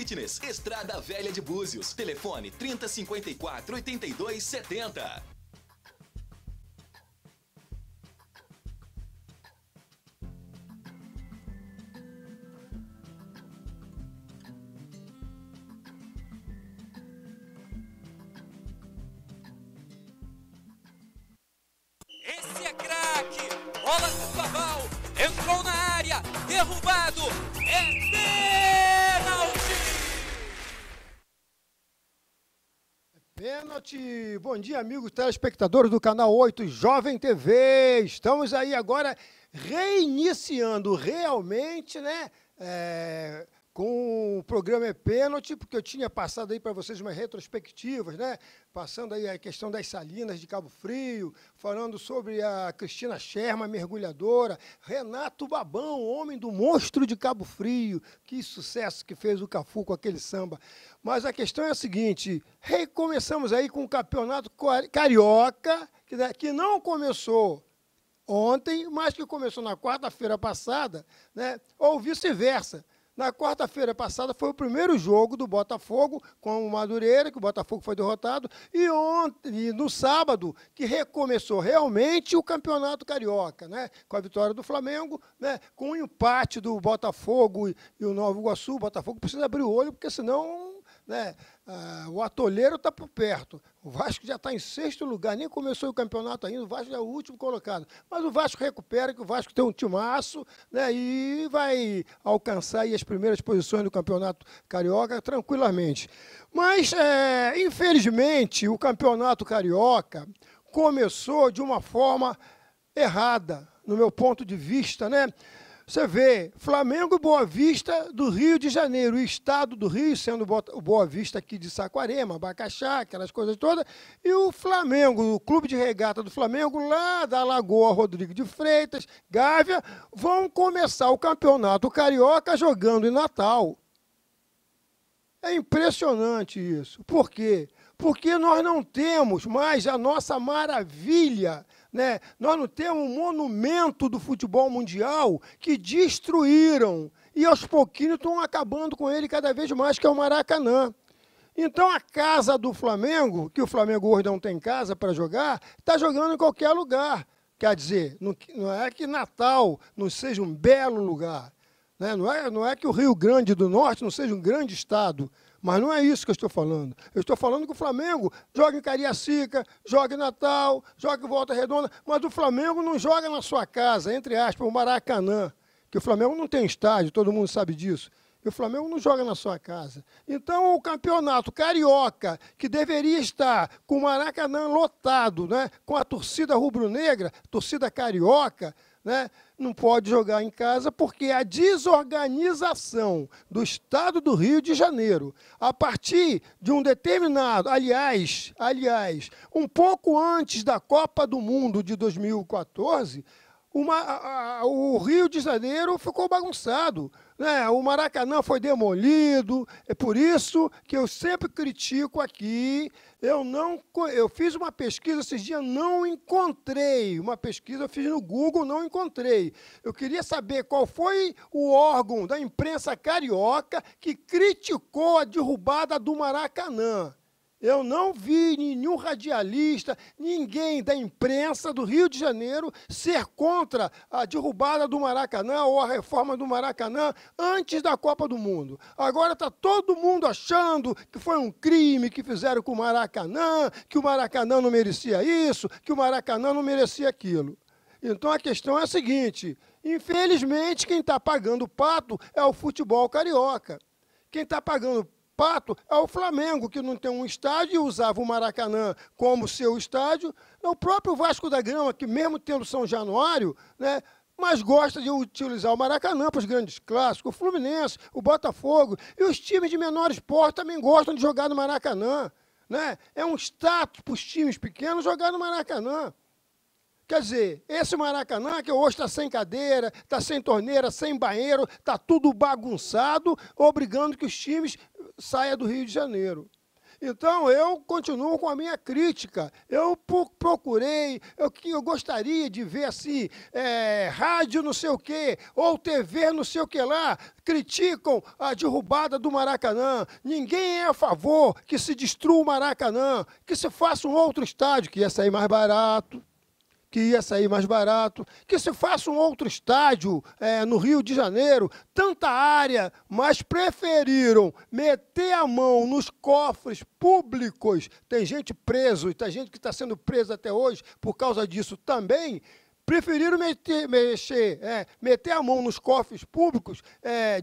Fitness, Estrada Velha de Búzios. Telefone 3054-8270. Esse é craque! Bola do Cabal! Entrou na área! Derrubado! É pênalti! Pênalti! Bom dia, amigos telespectadores do Canal 8 Jovem TV. Estamos aí agora reiniciando realmente, né? Com o programa Pênalti, porque eu tinha passado aí para vocês umas retrospectivas, né? Passando aí a questão das salinas de Cabo Frio, falando sobre a Cristina Sherman, mergulhadora, Renato Babão, homem do monstro de Cabo Frio, que sucesso que fez o Cafu com aquele samba. Mas a questão é a seguinte, recomeçamos aí com o Campeonato Carioca, que não começou ontem, mas que começou na quarta-feira passada, né? Ou vice-versa. Na quarta-feira passada foi o primeiro jogo do Botafogo com o Madureira, que o Botafogo foi derrotado, e ontem, no sábado, que recomeçou realmente o Campeonato Carioca, né? Com a vitória do Flamengo, né? Com o empate do Botafogo e o Nova Iguaçu. O Botafogo precisa abrir o olho, porque senão, né, o atoleiro está por perto. O Vasco já está em sexto lugar, nem começou o campeonato ainda, o Vasco é o último colocado. Mas o Vasco recupera, que o Vasco tem um timaço, né, e vai alcançar aí as primeiras posições do Campeonato Carioca tranquilamente. Mas, infelizmente, o Campeonato Carioca começou de uma forma errada, no meu ponto de vista, né? Você vê, Flamengo e Boa Vista do Rio de Janeiro, o estado do Rio, sendo o Boa Vista aqui de Saquarema, Abacaxá, aquelas coisas todas, e o Flamengo, o clube de regata do Flamengo, lá da Lagoa Rodrigo de Freitas, Gávea, vão começar o Campeonato Carioca jogando em Natal. É impressionante isso. Por quê? Porque nós não temos mais a nossa maravilha, né? Nós não temos um monumento do futebol mundial que destruíram e aos pouquinhos estão acabando com ele cada vez mais, que é o Maracanã. Então a casa do Flamengo, que o Flamengo hoje não tem casa para jogar, está jogando em qualquer lugar. Quer dizer, não é que Natal não seja um belo lugar, né? Não é que o Rio Grande do Norte não seja um grande estado, mas não é isso que eu estou falando. Eu estou falando que o Flamengo joga em Cariacica, joga em Natal, joga em Volta Redonda, mas o Flamengo não joga na sua casa, entre aspas, o Maracanã, que o Flamengo não tem estádio, todo mundo sabe disso. E o Flamengo não joga na sua casa. Então, o Campeonato Carioca, que deveria estar com o Maracanã lotado, né, com a torcida rubro-negra, torcida carioca, né, não pode jogar em casa porque a desorganização do estado do Rio de Janeiro, a partir de um determinado, aliás, um pouco antes da Copa do Mundo de 2014, o Rio de Janeiro ficou bagunçado, né? O Maracanã foi demolido, é por isso que eu sempre critico aqui. Eu fiz uma pesquisa esses dias, não encontrei. Uma pesquisa eu fiz no Google, não encontrei. Eu queria saber qual foi o órgão da imprensa carioca que criticou a derrubada do Maracanã. Eu não vi nenhum radialista, ninguém da imprensa do Rio de Janeiro ser contra a derrubada do Maracanã ou a reforma do Maracanã antes da Copa do Mundo. Agora está todo mundo achando que foi um crime que fizeram com o Maracanã, que o Maracanã não merecia isso, que o Maracanã não merecia aquilo. Então a questão é a seguinte, infelizmente quem está pagando o pato é o futebol carioca. Quem está pagando pato é o Flamengo, que não tem um estádio e usava o Maracanã como seu estádio. É o próprio Vasco da Gama, que mesmo tendo São Januário, né, mas gosta de utilizar o Maracanã para os grandes clássicos. O Fluminense, o Botafogo e os times de menor esporte também gostam de jogar no Maracanã, né? É um status para os times pequenos jogar no Maracanã. Quer dizer, esse Maracanã, que hoje está sem cadeira, está sem torneira, sem banheiro, está tudo bagunçado, obrigando que os times saiam do Rio de Janeiro. Então, eu continuo com a minha crítica. Eu procurei, eu gostaria de ver assim, rádio não sei o quê, ou TV não sei o que lá, criticam a derrubada do Maracanã. Ninguém é a favor que se destrua o Maracanã, que se faça um outro estádio, que ia sair mais barato. Que se faça um outro estádio no Rio de Janeiro, tanta área, mas preferiram meter a mão nos cofres públicos. Tem gente preso, e tem gente que está sendo presa até hoje por causa disso também. Preferiram meter a mão nos cofres públicos,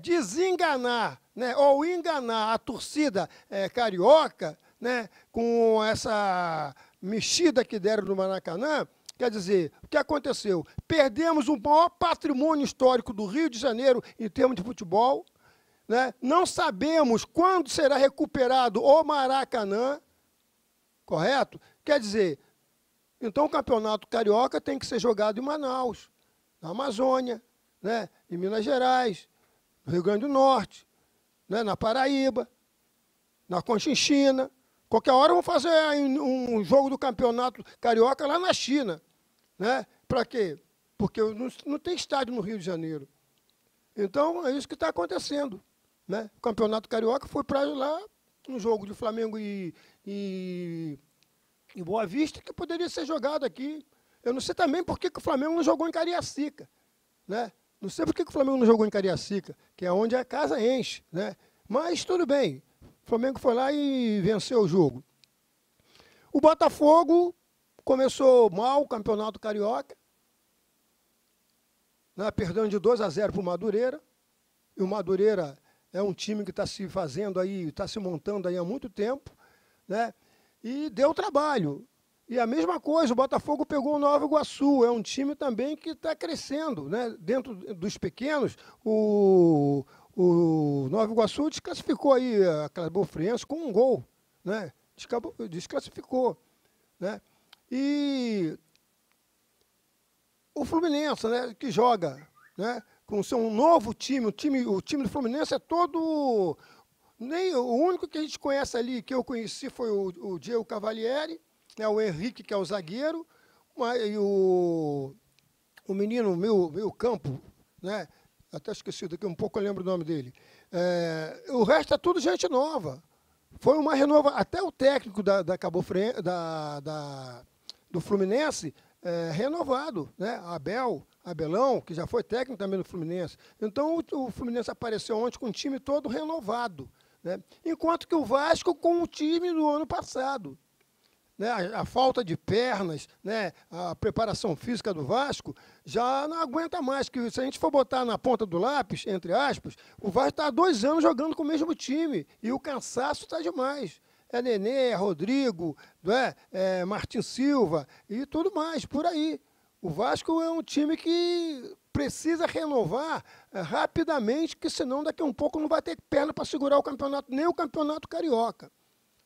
desenganar, né, ou enganar a torcida carioca, né, com essa mexida que deram no Maracanã. Quer dizer, o que aconteceu? Perdemos o maior patrimônio histórico do Rio de Janeiro em termos de futebol, né? Não sabemos quando será recuperado o Maracanã, correto? Quer dizer, então o campeonato carioca tem que ser jogado em Manaus, na Amazônia, né? Em Minas Gerais, no Rio Grande do Norte, né? Na Paraíba, na Conchinchina. Qualquer hora vão fazer um jogo do campeonato carioca lá na China. Né? Para quê? Porque não tem estádio no Rio de Janeiro. Então, é isso que está acontecendo. Né? O campeonato carioca foi para lá, um jogo de Flamengo e Boa Vista, que poderia ser jogado aqui. Eu não sei também por que o Flamengo não jogou em Cariacica. Né? Não sei por que o Flamengo não jogou em Cariacica, que é onde a casa enche. Né? Mas tudo bem. O Flamengo foi lá e venceu o jogo. O Botafogo começou mal o campeonato carioca, né, perdendo de 2-0 para o Madureira. E o Madureira é um time que está se fazendo aí, está se montando aí há muito tempo, né, e deu trabalho. E a mesma coisa, o Botafogo pegou o Nova Iguaçu, é um time também que está crescendo. Né, dentro dos pequenos, o Nova Iguaçu desclassificou aí a Cabo Friense com um gol, né? Desclassificou, né? E o Fluminense, né, que joga, né, com seu novo time, o time do Fluminense é todo... O único que a gente conhece ali, que eu conheci, foi o Diego Cavalieri, né, o Henrique, que é o zagueiro, e o menino, meu campo, né? Até esqueci daqui um pouco, eu lembro o nome dele. O resto é tudo gente nova. Foi uma renovação. Até o técnico da Cabo Friense, do Fluminense, renovado. Né? Abelão, que já foi técnico também do Fluminense. Então, o Fluminense apareceu ontem com um time todo renovado. Né? Enquanto que o Vasco com o time do ano passado. Né, a falta de pernas, né, a preparação física do Vasco já não aguenta mais. Que se a gente for botar na ponta do lápis, entre aspas, o Vasco está há 2 anos jogando com o mesmo time e o cansaço está demais. É Nenê, é Rodrigo, é Martin Silva e tudo mais, por aí. O Vasco é um time que precisa renovar rapidamente, que senão daqui a um pouco não vai ter perna para segurar o campeonato, nem o campeonato carioca.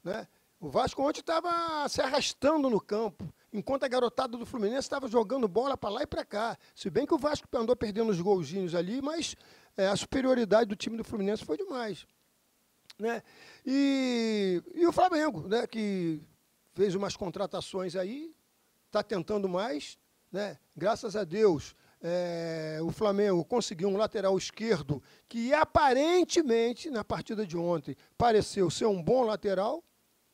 Né? O Vasco ontem estava se arrastando no campo, enquanto a garotada do Fluminense estava jogando bola para lá e para cá. Se bem que o Vasco andou perdendo os golzinhos ali, mas a superioridade do time do Fluminense foi demais. Né? E o Flamengo, né, que fez umas contratações aí, está tentando mais. Né? Graças a Deus, o Flamengo conseguiu um lateral esquerdo que aparentemente, na partida de ontem, pareceu ser um bom lateral.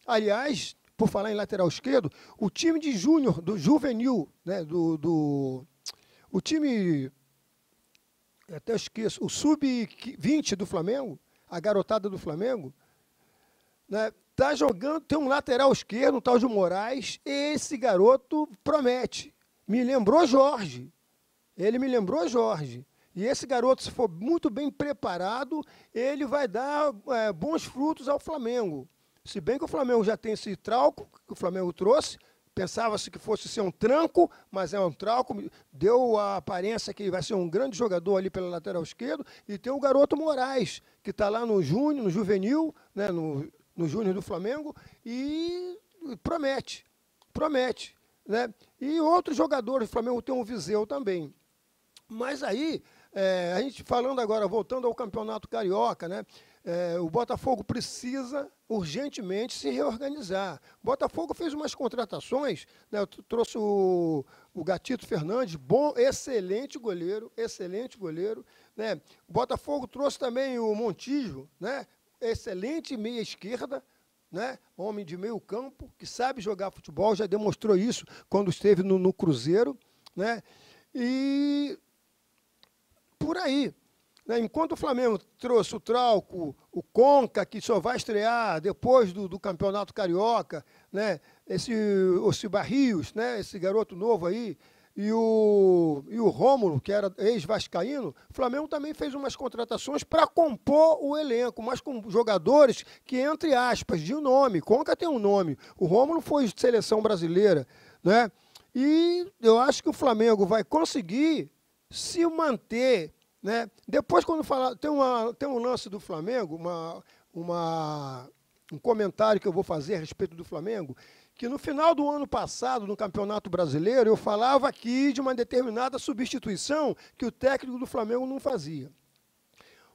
Aliás, por falar em lateral esquerdo, o time de júnior, do juvenil, né, o time, até eu esqueço, o sub-20 do Flamengo, a garotada do Flamengo, né, tá jogando, tem um lateral esquerdo, um tal de Moraes, esse garoto promete. Me lembrou Jorge. Ele me lembrou Jorge. E esse garoto, se for muito bem preparado, ele vai dar bons frutos ao Flamengo. Se bem que o Flamengo já tem esse trauco que o Flamengo trouxe, pensava-se que fosse ser um tranco, mas é um trauco, deu a aparência que vai ser um grande jogador ali pela lateral esquerdo, e tem o garoto Moraes, que está lá no júnior, no juvenil, né, no júnior do Flamengo, e promete. Né? E outros jogadores do Flamengo tem o Viseu também. Mas aí, a gente falando agora, voltando ao Campeonato Carioca, né, o Botafogo precisa urgentemente se reorganizar. O Botafogo fez umas contratações, né? Eu trouxe o Gatito Fernandes, bom, excelente goleiro, né? O Botafogo trouxe também o Montijo, né? Excelente meia esquerda, né? Homem de meio campo, que sabe jogar futebol, já demonstrou isso quando esteve no Cruzeiro, né? E por aí. Enquanto o Flamengo trouxe o Trauco, o Conca, que só vai estrear depois do Campeonato Carioca, né? Esse Barrios, né? Esse garoto novo aí, e o Rômulo, que era ex-vascaíno, o Flamengo também fez umas contratações para compor o elenco, mas com jogadores que, entre aspas, de nome. Conca tem um nome. O Rômulo foi de seleção brasileira, né? E eu acho que o Flamengo vai conseguir se manter, né? Depois, quando falar, tem um lance do Flamengo, um comentário que eu vou fazer a respeito do Flamengo, que no final do ano passado, no Campeonato Brasileiro, eu falava aqui de uma determinada substituição que o técnico do Flamengo não fazia.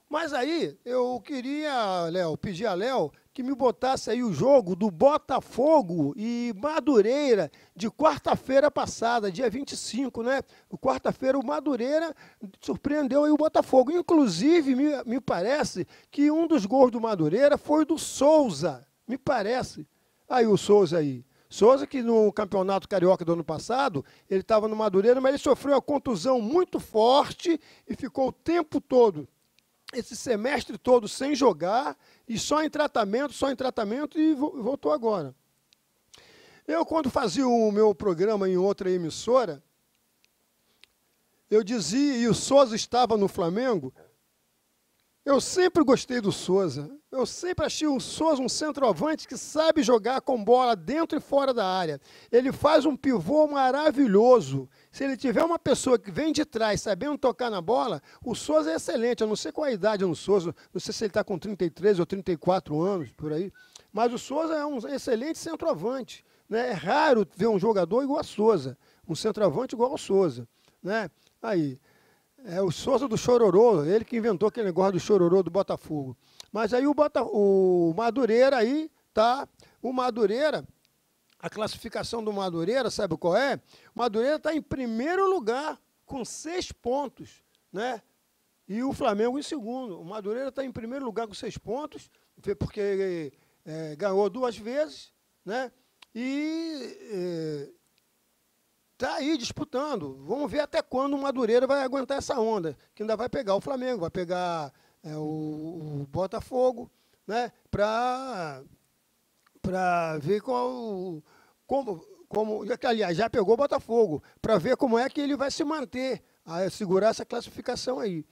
Mas aí eu queria, Léo, pedir a Léo que me botasse aí o jogo do Botafogo e Madureira de quarta-feira passada, dia 25, né? Quarta-feira o Madureira surpreendeu aí o Botafogo. Inclusive, me parece que um dos gols do Madureira foi do Souza, me parece. Aí o Souza aí. Souza, que no Campeonato Carioca do ano passado, ele estava no Madureira, mas ele sofreu uma contusão muito forte e ficou o tempo todo, esse semestre todo sem jogar, e só em tratamento, e voltou agora. Eu, quando fazia o meu programa em outra emissora, eu dizia, e o Souza estava no Flamengo, eu sempre gostei do Souza. Eu sempre achei o Souza um centroavante que sabe jogar com bola dentro e fora da área. Ele faz um pivô maravilhoso. Se ele tiver uma pessoa que vem de trás sabendo tocar na bola, o Souza é excelente. Eu não sei qual a idade do Souza, não sei se ele está com 33 ou 34 anos, por aí. Mas o Souza é um excelente centroavante, né? É raro ver um jogador igual a Souza, um centroavante igual ao Souza, né? Aí. É o Souza do Chororô, ele que inventou aquele negócio do Chororô do Botafogo. Mas aí o Madureira aí tá. O Madureira, a classificação do Madureira, sabe qual é? O Madureira está em primeiro lugar, com 6 pontos, né? E o Flamengo em segundo. O Madureira está em primeiro lugar com 6 pontos, porque ganhou 2 vezes, né? E está aí disputando. Vamos ver até quando o Madureira vai aguentar essa onda, que ainda vai pegar o Flamengo, vai pegar o Botafogo, né, para ver como, aliás, já pegou o Botafogo, para ver como é que ele vai se manter, a segurar essa classificação aí.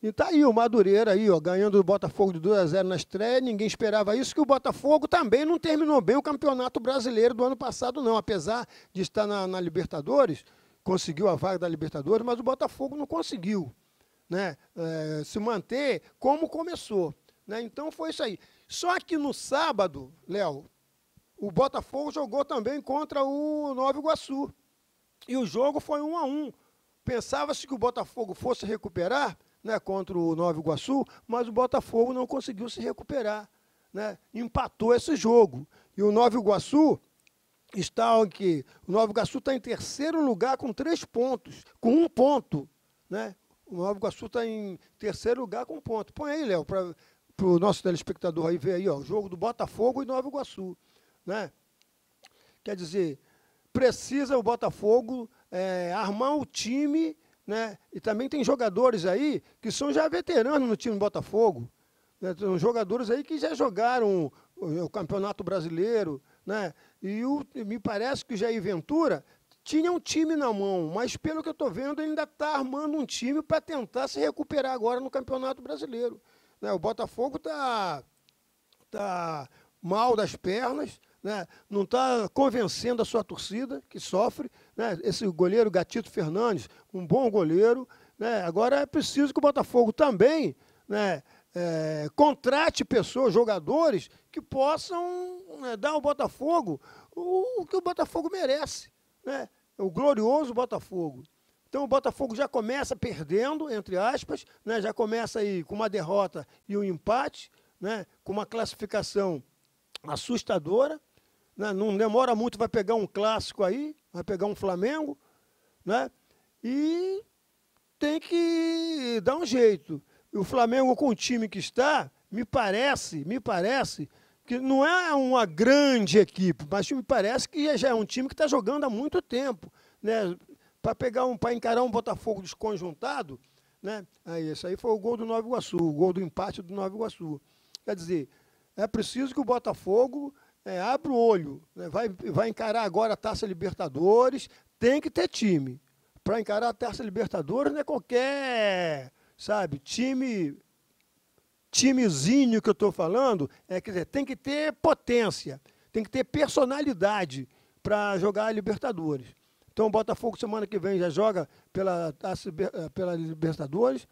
E tá aí o Madureira aí, ó, ganhando o Botafogo de 2-0 na estreia, ninguém esperava isso, que o Botafogo também não terminou bem o Campeonato Brasileiro do ano passado, não. Apesar de estar na Libertadores, conseguiu a vaga da Libertadores, mas o Botafogo não conseguiu, né, se manter como começou, né? Então foi isso aí. Só que no sábado, Léo, o Botafogo jogou também contra o Nova Iguaçu. E o jogo foi 1-1. Pensava-se que o Botafogo fosse recuperar, né, contra o Nova Iguaçu, mas o Botafogo não conseguiu se recuperar, né? Empatou esse jogo. E o Nova Iguaçu está aqui. O Nova Iguaçu está em terceiro lugar com 3 pontos, com 1 ponto, né? O Nova Iguaçu está em terceiro lugar com 1 ponto. Põe aí, Léo, para o nosso telespectador aí ver aí, ó, o jogo do Botafogo e Nova Iguaçu, né? Quer dizer, precisa o Botafogo armar o time, né? E também tem jogadores aí que são já veteranos no time do Botafogo, né? Tem jogadores aí que já jogaram o Campeonato Brasileiro, né? E me parece que o Jair Ventura tinha um time na mão, mas pelo que eu estou vendo, ele ainda está armando um time para tentar se recuperar agora no Campeonato Brasileiro, né? O Botafogo tá mal das pernas, né? Não está convencendo a sua torcida, que sofre, né? Esse goleiro Gatito Fernandes, um bom goleiro, né? Agora é preciso que o Botafogo também, né, contrate pessoas, jogadores, que possam, né, dar ao Botafogo o que o Botafogo merece, né? O glorioso Botafogo. Então o Botafogo já começa perdendo, entre aspas, né? Já começa aí com uma derrota e um empate, né? Com uma classificação assustadora, né? Não demora muito, vai pegar um clássico aí, vai pegar um Flamengo, né? E tem que dar um jeito. E o Flamengo, com o time que está, me parece que não é uma grande equipe, mas me parece que já é um time que está jogando há muito tempo, né? Para encarar um Botafogo desconjuntado, né? Aí, esse aí foi o gol do Nova Iguaçu, o gol do empate do Nova Iguaçu. Quer dizer, é preciso que o Botafogo abra o olho, né? Vai encarar agora a Taça Libertadores, tem que ter time. Para encarar a Taça Libertadores não é qualquer, sabe, timezinho que eu estou falando, quer dizer, tem que ter potência, tem que ter personalidade para jogar a Libertadores. Então o Botafogo semana que vem já joga pela Libertadores,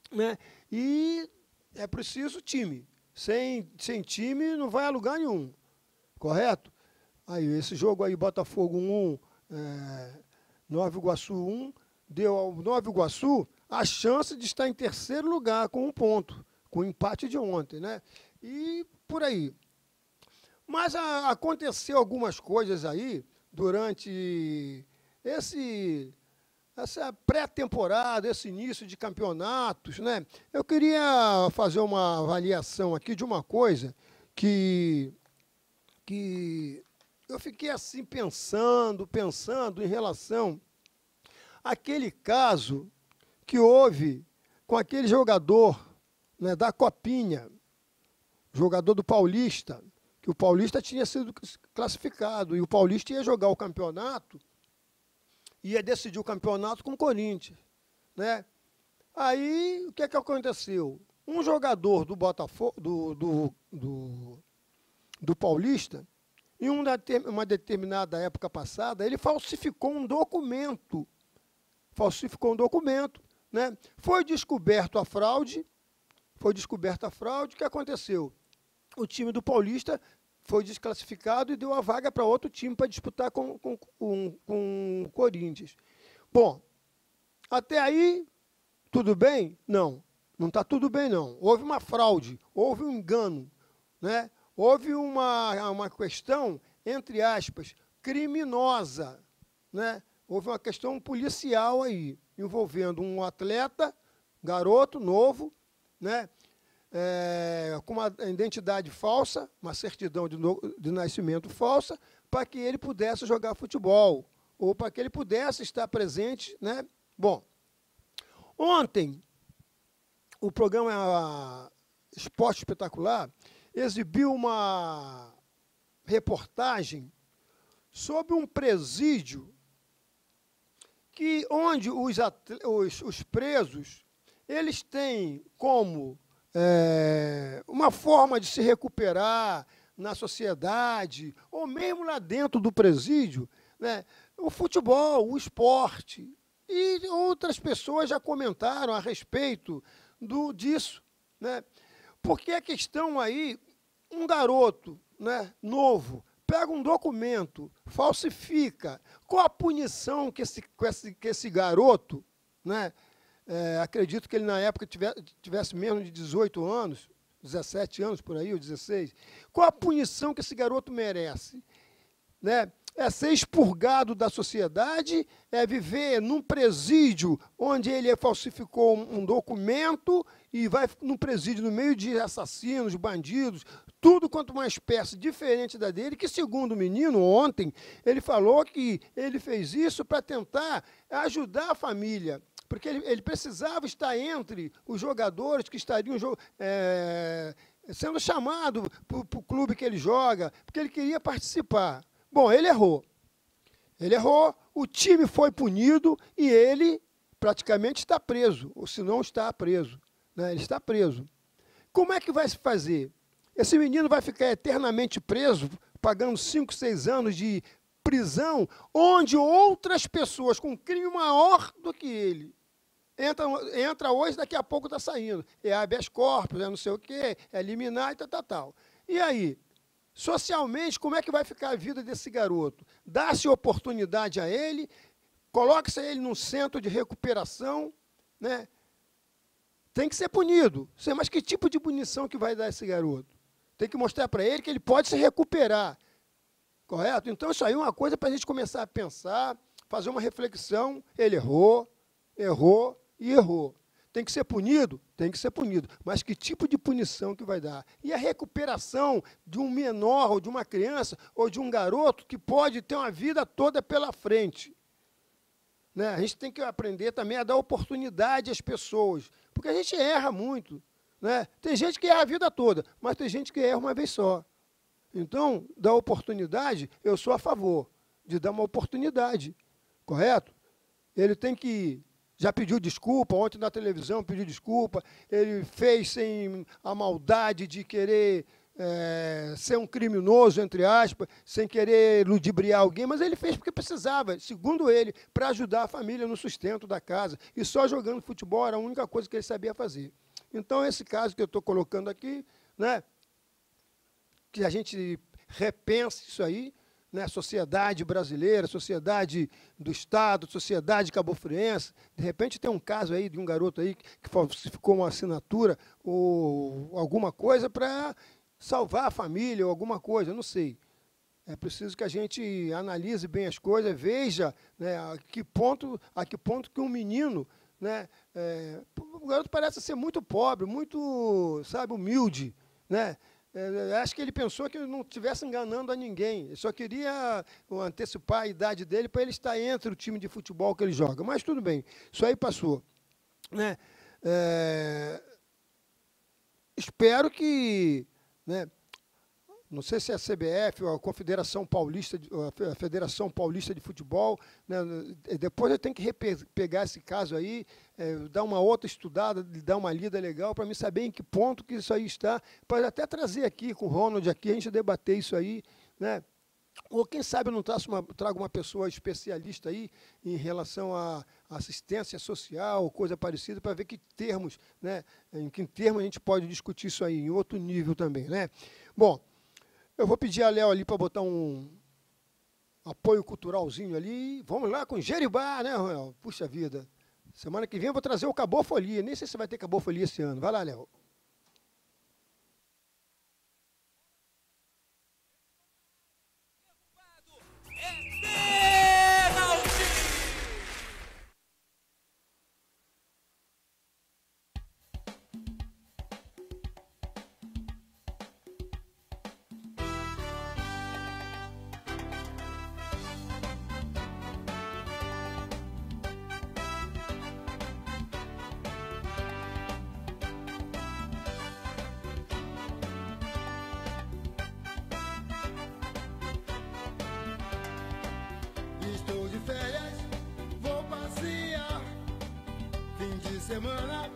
né? E é preciso time. Sem time não vai a lugar nenhum. Correto? Aí, esse jogo aí, Botafogo 1, Nova Iguaçu 1, deu ao Nova Iguaçu a chance de estar em terceiro lugar com 1 ponto, com o empate de ontem, né? E por aí. Mas aconteceu algumas coisas aí durante essa pré-temporada, esse início de campeonatos, né? Eu queria fazer uma avaliação aqui de uma coisa que eu fiquei assim pensando em relação àquele caso que houve com aquele jogador, né, da Copinha, jogador do Paulista, que o Paulista tinha sido classificado e o Paulista ia jogar o campeonato, ia decidir o campeonato com o Corinthians, né? Aí, o que aconteceu? Um jogador do Botafogo, do Paulista, em uma determinada época passada, ele falsificou um documento. Né? Foi descoberta a fraude. O que aconteceu? O time do Paulista foi desclassificado e deu a vaga para outro time para disputar com o Corinthians. Bom, até aí, tudo bem? Não está tudo bem, não. Houve uma fraude, houve um engano, né? Houve uma questão, entre aspas, criminosa, né? Houve uma questão policial aí, envolvendo um atleta, garoto, novo, né? Com uma identidade falsa, uma certidão de nascimento falsa, para que ele pudesse jogar futebol, ou para que ele pudesse estar presente, né? Bom, ontem, o programa Esporte Espetacular exibiu uma reportagem sobre um presídio onde os presos eles têm como uma forma de se recuperar na sociedade, ou mesmo lá dentro do presídio, né, o futebol, o esporte. E outras pessoas já comentaram a respeito disso, né? Porque a questão aí, um garoto, né, novo, pega um documento, falsifica, qual a punição que esse garoto, né, acredito que ele na época tivesse menos de 18 anos, 17 anos por aí, ou 16, qual a punição que esse garoto merece? Né? É ser expurgado da sociedade, é viver num presídio onde ele falsificou um documento e vai num presídio no meio de assassinos, bandidos, tudo quanto uma espécie diferente da dele, que segundo o menino, ontem, ele falou que ele fez isso para tentar ajudar a família, porque ele precisava estar entre os jogadores que estariam sendo chamados para o clube que ele joga, porque ele queria participar. Bom, ele errou, o time foi punido e ele praticamente está preso, ou se não está preso, né? Ele está preso. Como é que vai se fazer? Esse menino vai ficar eternamente preso, pagando 5, 6 anos de prisão, onde outras pessoas com crime maior do que ele entra hoje, daqui a pouco está saindo. É habeas corpus, não sei o quê, é liminar e tal. E aí? Socialmente, como é que vai ficar a vida desse garoto? Dá-se oportunidade a ele, coloca-se ele num centro de recuperação, né? Tem que ser punido. Mas que tipo de punição que vai dar esse garoto? Tem que mostrar para ele que ele pode se recuperar. Correto? Então, isso aí é uma coisa para a gente começar a pensar, fazer uma reflexão. Ele errou e errou. Tem que ser punido? Tem que ser punido. Mas que tipo de punição que vai dar? E a recuperação de um menor, ou de uma criança, ou de um garoto que pode ter uma vida toda pela frente. Né? A gente tem que aprender também a dar oportunidade às pessoas, porque a gente erra muito. Né? Tem gente que erra a vida toda, mas tem gente que erra uma vez só. Então, dar oportunidade, eu sou a favor de dar uma oportunidade, correto? Ele tem que... Já pediu desculpa, ontem na televisão pediu desculpa, ele fez sem a maldade de querer ser um criminoso, entre aspas, sem querer ludibriar alguém, mas ele fez porque precisava, segundo ele, para ajudar a família no sustento da casa. E só jogando futebol era a única coisa que ele sabia fazer. Então, esse caso que eu estou colocando aqui, né, que a gente repense isso aí, né, sociedade brasileira, sociedade do Estado, sociedade cabo-friense. De repente tem um caso aí de um garoto aí que falsificou uma assinatura ou alguma coisa para salvar a família ou alguma coisa, não sei. É preciso que a gente analise bem as coisas, veja, né, a que ponto que um menino, né, o garoto parece ser muito pobre, muito, sabe, humilde, né? Acho que ele pensou que não estivesse enganando a ninguém. Ele só queria antecipar a idade dele para ele estar entre o time de futebol que ele joga. Mas tudo bem, isso aí passou. Né? Espero que... Né, não sei se é a CBF ou a Confederação Paulista, a Federação Paulista de Futebol, né, depois eu tenho que pegar esse caso aí, dar uma outra estudada, dar uma lida legal, para me saber em que ponto que isso aí está, para até trazer aqui com o Ronald, aqui, a gente debater isso aí, né? Ou quem sabe eu não trago uma pessoa especialista aí em relação à assistência social, coisa parecida, para ver que termos, né, em que termos a gente pode discutir isso aí, em outro nível também, né? Bom, eu vou pedir a Léo ali para botar um apoio culturalzinho ali. Vamos lá com Jeribá, né, Léo? Puxa vida. Semana que vem eu vou trazer o Cabofolia. Nem sei se vai ter Cabofolia esse ano. Vai lá, Léo. Estou de férias, vou passear. Fim de semana,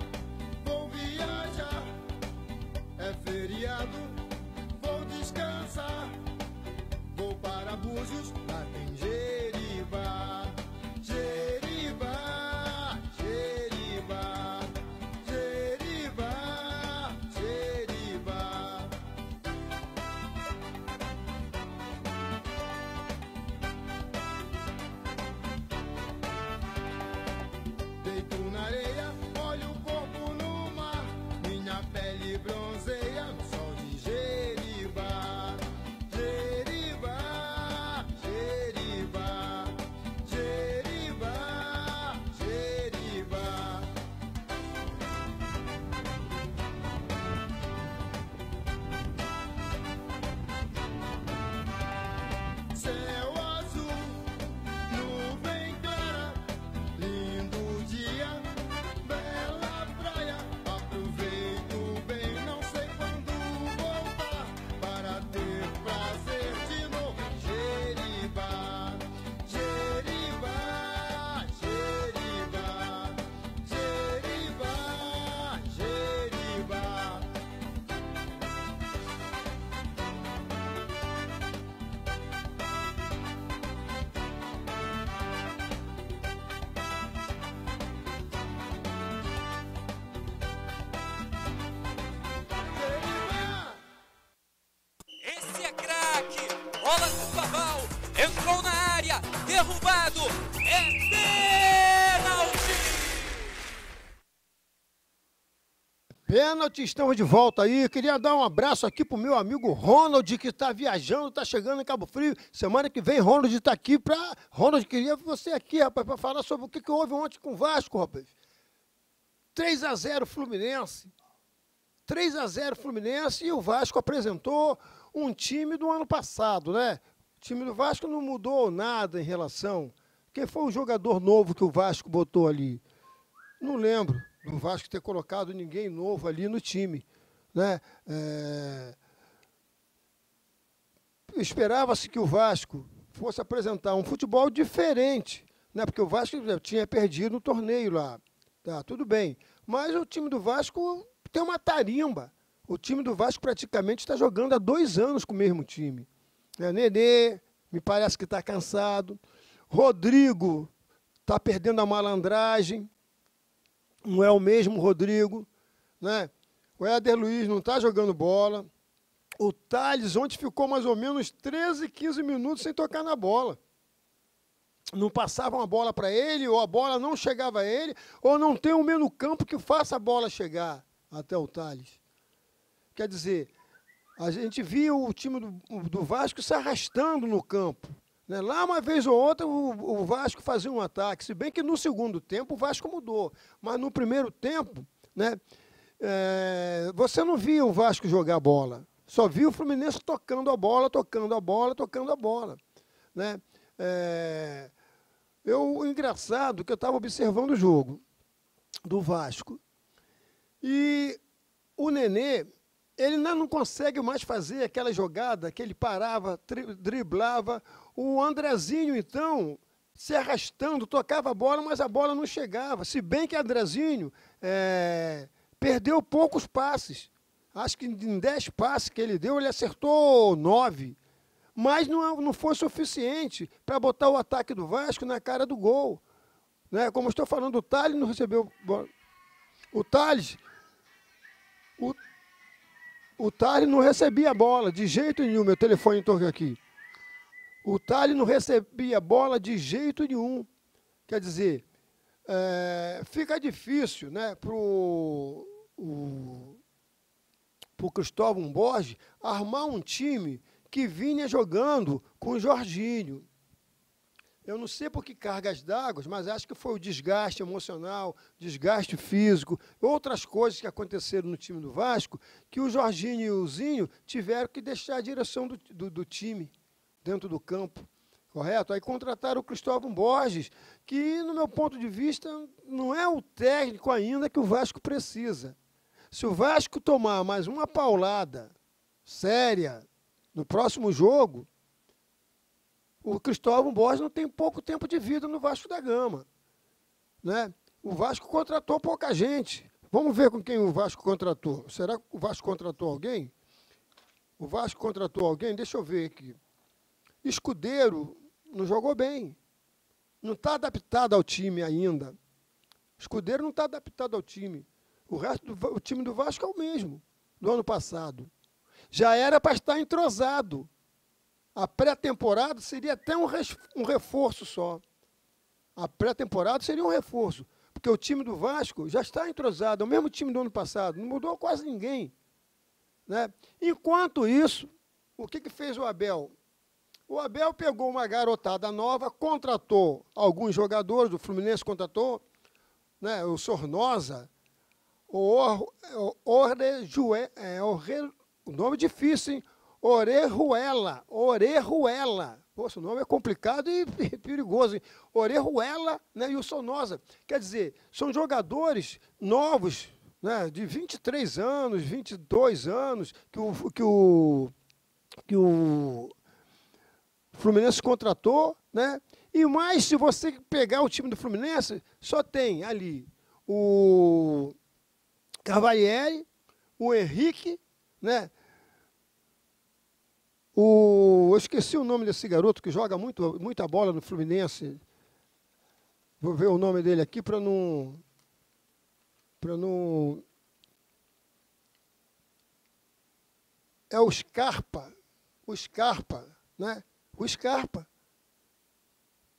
vou viajar. É feriado, vou descansar. Vou para Búzios, lá tem Jeribá. Jeribá, Jeribá, Jeribá, Jeribá. Deito na areia, olho o corpo no mar. Minha pele bronzeia no sol de Jeribá. Jeribá, Jeribá. Pênalti, estamos de volta aí. Queria dar um abraço aqui pro meu amigo Ronald, que está viajando, está chegando em Cabo Frio. Semana que vem, Ronald está aqui para... Ronald, queria você aqui, rapaz, para falar sobre o que houve ontem com o Vasco, rapaz. 3-0 Fluminense. 3-0 Fluminense, e o Vasco apresentou um time do ano passado, né? O time do Vasco não mudou nada em relação... Quem foi o jogador novo que o Vasco botou ali? Não lembro do Vasco ter colocado ninguém novo ali no time, né? Esperava-se que o Vasco fosse apresentar um futebol diferente, né? Porque o Vasco tinha perdido no torneio lá. Tá, tudo bem. Mas o time do Vasco tem uma tarimba. O time do Vasco praticamente está jogando há 2 anos com o mesmo time. Nenê, me parece que está cansado. Rodrigo está perdendo a malandragem. Não é o mesmo Rodrigo, né? O Éder Luiz não está jogando bola. O Thales ontem ficou mais ou menos 13, 15 minutos sem tocar na bola. Não passavam a bola para ele, ou a bola não chegava a ele, ou não tem um meio no campo que faça a bola chegar até o Thales. Quer dizer, a gente via o time do Vasco se arrastando no campo. Né? Lá, uma vez ou outra, o Vasco fazia um ataque, se bem que no segundo tempo o Vasco mudou. Mas no primeiro tempo, né, você não via o Vasco jogar bola. Só via o Fluminense tocando a bola, tocando a bola, tocando a bola. Né? Engraçado que eu estava observando o jogo do Vasco. E o Nenê, ele não consegue mais fazer aquela jogada que ele parava, driblava. O Andrezinho, então, se arrastando, tocava a bola, mas a bola não chegava. Se bem que o Andrezinho perdeu poucos passes. Acho que em 10 passes que ele deu, ele acertou 9. Mas não foi suficiente para botar o ataque do Vasco na cara do gol. Né? Como eu estou falando, o Thales não recebeu bola. O Thales não recebia a bola de jeito nenhum. Meu telefone toca aqui. O Thales não recebia a bola de jeito nenhum. Quer dizer, fica difícil, né, para o Cristóvão Borges armar um time que vinha jogando com o Jorginho. Eu não sei por que cargas d'água, mas acho que foi o desgaste emocional, desgaste físico, outras coisas que aconteceram no time do Vasco, que o Jorginho e o Zinho tiveram que deixar a direção do time dentro do campo, correto? Aí contrataram o Cristóvão Borges, que, no meu ponto de vista, não é o técnico ainda que o Vasco precisa. Se o Vasco tomar mais uma paulada séria no próximo jogo, o Cristóvão Borges não tem pouco tempo de vida no Vasco da Gama. Né? O Vasco contratou pouca gente. Vamos ver com quem o Vasco contratou. Será que o Vasco contratou alguém? O Vasco contratou alguém? Deixa eu ver aqui. Escudeiro não jogou bem. Não está adaptado ao time ainda. Escudeiro não está adaptado ao time. O resto do time do Vasco é o mesmo, do ano passado. Já era para estar entrosado. A pré-temporada seria até um reforço só. A pré-temporada seria um reforço. Porque o time do Vasco já está entrosado. É o mesmo time do ano passado. Não mudou quase ninguém. Né? Enquanto isso, o que fez o Abel? O Abel pegou uma garotada nova, contratou alguns jogadores, o Fluminense contratou, né, o Sornosa, o nome difícil, hein? Orejuela. Poxa, o nome é complicado e perigoso, hein? Orejuela, né, e o Sornosa. Quer dizer, são jogadores novos, né, de 23 anos, 22 anos, que o Fluminense contratou, né? E mais, se você pegar o time do Fluminense, só tem ali o Cavalieri, o Henrique, né? Eu esqueci o nome desse garoto que joga muita bola no Fluminense. Vou ver o nome dele aqui para não... É o Scarpa. Né? O Scarpa.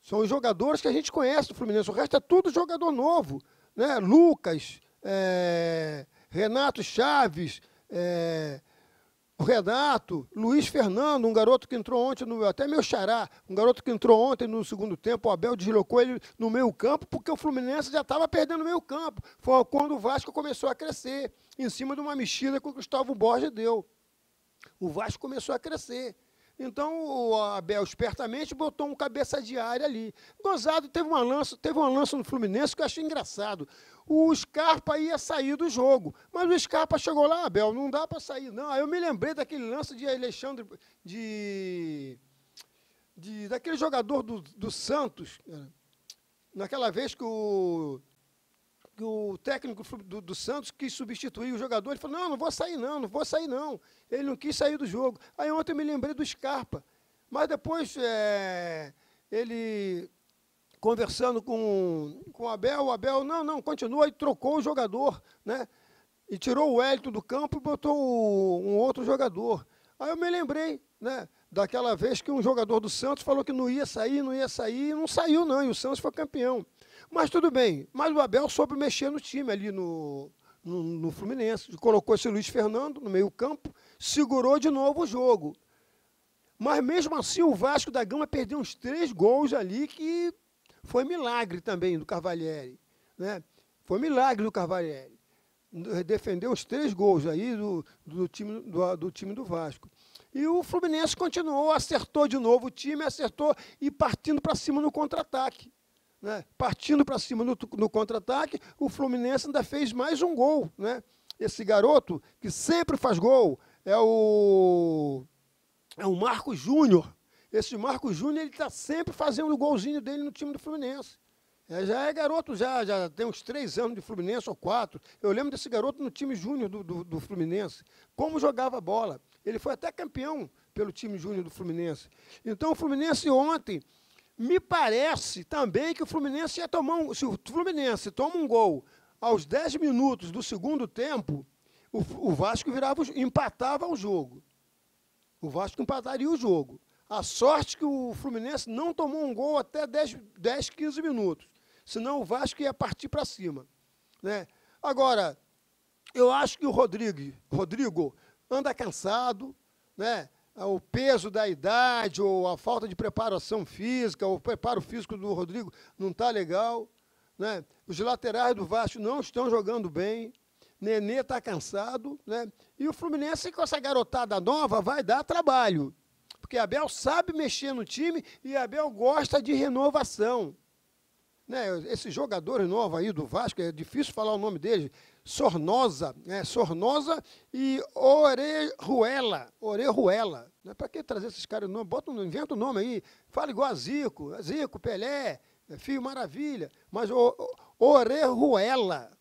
São os jogadores que a gente conhece do Fluminense. O resto é tudo jogador novo. Né? Lucas, Renato Chaves, o Renato, Luiz Fernando, um garoto que entrou ontem, até meu xará, um garoto que entrou ontem no segundo tempo, o Abel deslocou ele no meio campo, porque o Fluminense já estava perdendo o meio campo. Foi quando o Vasco começou a crescer, em cima de uma mexida que o Gustavo Borges deu. O Vasco começou a crescer. Então, o Abel, espertamente, botou um cabeça de área ali. Gozado, teve um lance no Fluminense que eu achei engraçado. O Scarpa ia sair do jogo, mas o Scarpa chegou lá, Abel, não dá para sair, não. Aí eu me lembrei daquele lance de Alexandre, daquele jogador do Santos, naquela vez que o técnico do Santos quis substituir o jogador, ele falou, não vou sair não. Ele não quis sair do jogo. Aí ontem eu me lembrei do Scarpa, mas depois ele conversando com o Abel, não, continua, e trocou o jogador, né? E tirou o Wellington do campo e botou um outro jogador. Aí eu me lembrei, né, daquela vez que um jogador do Santos falou que não ia sair, e não saiu não, e o Santos foi campeão. Mas tudo bem, mas o Abel soube mexer no time ali no Fluminense, colocou esse Luiz Fernando no meio campo, segurou de novo o jogo. Mas mesmo assim o Vasco da Gama perdeu uns 3 gols ali, que foi milagre também do Cavalieri, né? Foi milagre do Cavalieri. Defendeu os 3 gols aí do time do Vasco. E o Fluminense continuou, acertou de novo o time, e partindo para cima no contra-ataque. Né? Partindo para cima no contra-ataque, o Fluminense ainda fez mais um gol. Né? Esse garoto, que sempre faz gol, é o Marcos Júnior. Esse Marcos Júnior, ele está sempre fazendo o golzinho dele no time do Fluminense. Já é garoto, já tem uns 3 anos de Fluminense, ou 4. Eu lembro desse garoto no time júnior do Fluminense. Como jogava bola. Ele foi até campeão pelo time júnior do Fluminense. Então, o Fluminense ontem, me parece também que o Fluminense ia tomar se o Fluminense toma um gol aos 10 minutos do segundo tempo, o Vasco empatava o jogo. O Vasco empataria o jogo. A sorte que o Fluminense não tomou um gol até 10, 15 minutos. Senão o Vasco ia partir para cima. Né? Agora, eu acho que o Rodrigo anda cansado, né? O peso da idade, ou a falta de preparação física, o preparo físico do Rodrigo não está legal. Né? Os laterais do Vasco não estão jogando bem. Nenê está cansado. Né? E o Fluminense, com essa garotada nova, vai dar trabalho. Porque Abel sabe mexer no time e Abel gosta de renovação. Né? Esses jogadores novos aí do Vasco, é difícil falar o nome deles, Sornosa e Orejuela. Não é para que trazer esses caras? Inventa o nome aí, fala igual a Zico, Pelé, Fio Maravilha, mas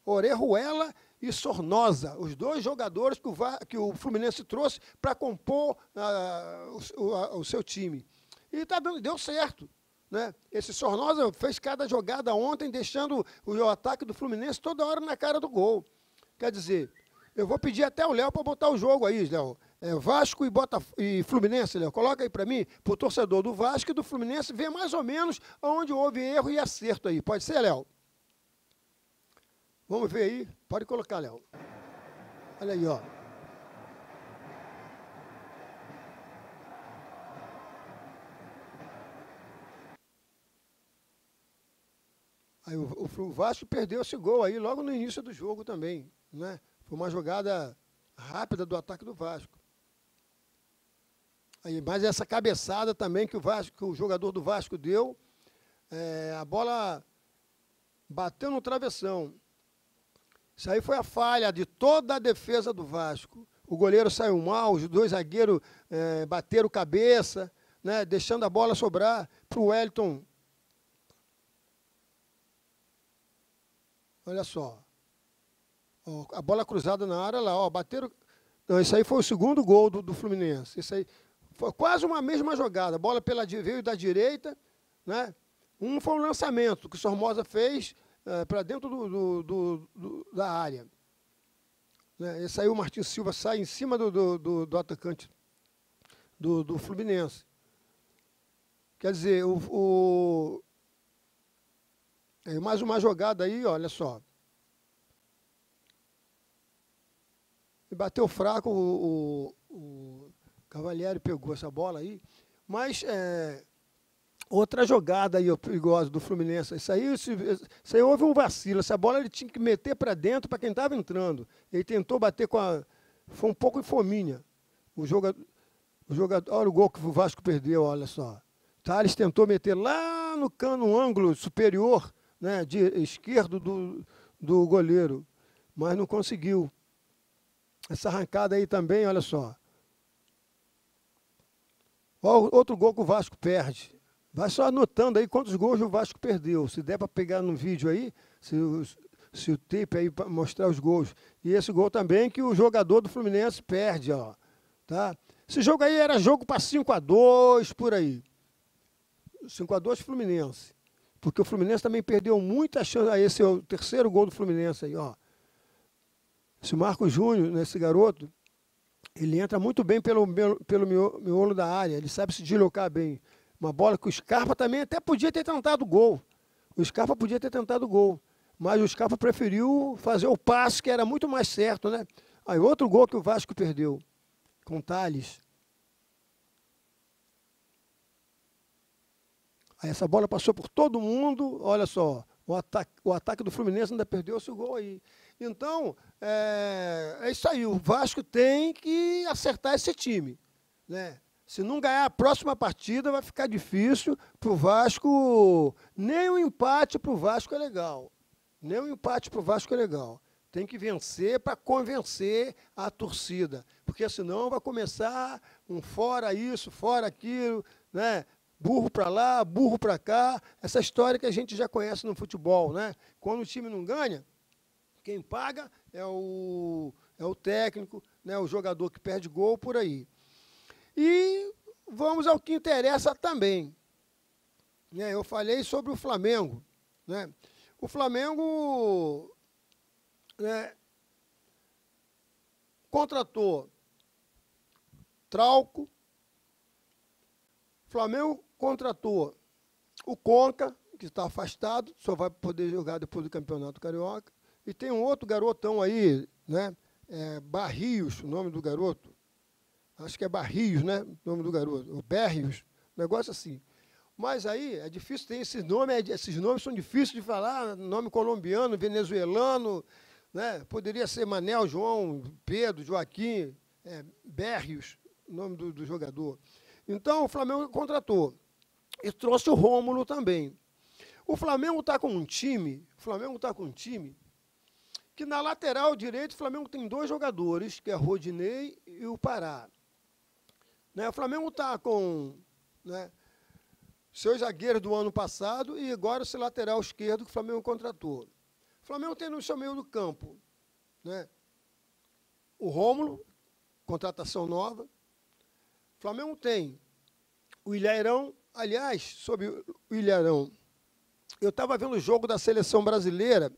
Orejuela e Sornosa, os 2 jogadores que o Fluminense trouxe para compor o seu time. E deu certo. Né? Esse Sornosa fez cada jogada ontem, deixando o ataque do Fluminense toda hora na cara do gol. Quer dizer, eu vou pedir até o Léo para botar o jogo aí, Léo. Vasco e Fluminense, Léo. Coloca aí para mim, para o torcedor do Vasco e do Fluminense, ver mais ou menos onde houve erro e acerto aí. Pode ser, Léo? Vamos ver aí. Pode colocar, Léo. Olha aí, ó. Aí o Vasco perdeu esse gol aí logo no início do jogo também. Né? Foi uma jogada rápida do ataque do Vasco. Aí, mas essa cabeçada também que o jogador do Vasco deu, a bola bateu no travessão. Isso aí foi a falha de toda a defesa do Vasco. O goleiro saiu mal, os 2 zagueiros bateram cabeça, né, deixando a bola sobrar para o Wellington. Olha só. Ó, a bola cruzada na área lá, ó, bateram. Não, isso aí foi o segundo gol do Fluminense. Isso aí foi quase uma mesma jogada. A bola veio da direita, né? Um foi um lançamento que o Sornosa fez para dentro da área. Né? Esse aí o Martins Silva sai em cima do atacante do Fluminense. Quer dizer, mais uma jogada aí, olha só. bateu fraco, o Cavalieri pegou essa bola aí, mas outra jogada aí perigosa do Fluminense. Isso aí houve um vacilo. Essa bola ele tinha que meter para dentro para quem estava entrando. Ele tentou bater com a... Foi um pouco de fominha. O jogador, olha o gol que o Vasco perdeu, olha só. Thales tentou meter lá no ângulo superior, né, de esquerdo do goleiro, mas não conseguiu. Essa arrancada aí também, olha só. Olha outro gol que o Vasco perde. Vai só anotando aí quantos gols o Vasco perdeu. Se der para pegar no vídeo aí, se o tape aí para mostrar os gols. E esse gol também que o jogador do Fluminense perde, ó. Tá? Esse jogo aí era jogo para 5-2, por aí. 5-2 Fluminense. Porque o Fluminense também perdeu muita chance. Aí esse é o terceiro gol do Fluminense aí, ó. Esse Marcos Júnior, né, esse garoto, ele entra muito bem pelo miolo da área. Ele sabe se deslocar bem. Uma bola que o Scarpa também até podia ter tentado gol. O Scarpa podia ter tentado gol. Mas o Scarpa preferiu fazer o passe, que era muito mais certo, né? Aí outro gol que o Vasco perdeu, com o Thales. Aí essa bola passou por todo mundo, olha só, o ataque do Fluminense ainda perdeu esse gol aí. Então, é isso aí, o Vasco tem que acertar esse time, né? Se não ganhar a próxima partida, vai ficar difícil para o Vasco. Nem um empate para o Vasco é legal. Nem um empate para o Vasco é legal. Tem que vencer para convencer a torcida. Porque senão vai começar um fora isso, fora aquilo, né? Burro para lá, burro para cá. Essa história que a gente já conhece no futebol, né? Quando o time não ganha, quem paga é o técnico, né? O jogador que perde gol, por aí. E vamos ao que interessa também. Eu falei sobre o Flamengo, né? O Flamengo, né, contratou Trauco. O Flamengo contratou o Conca, que está afastado, só vai poder jogar depois do Campeonato Carioca. E tem um outro garotão aí, né? Barrios, o nome do garoto. Acho que é Barrios, né? O nome do garoto. O Berrios, negócio assim. Mas aí é difícil ter esses nomes são difíceis de falar, nome colombiano, venezuelano, né? Poderia ser Manel, João, Pedro, Joaquim, Berrios, o nome do jogador. Então o Flamengo contratou. E trouxe o Rômulo também. O Flamengo está com um time, que na lateral direito o Flamengo tem dois jogadores, que é Rodinei e o Pará. Né, o Flamengo está com, né, seus zagueiros do ano passado e agora esse lateral esquerdo que o Flamengo contratou. O Flamengo tem no seu meio do campo, né, o Rômulo, contratação nova. O Flamengo tem o Ilharão. Aliás, sobre o Ilharão, eu estava vendo o jogo da seleção brasileira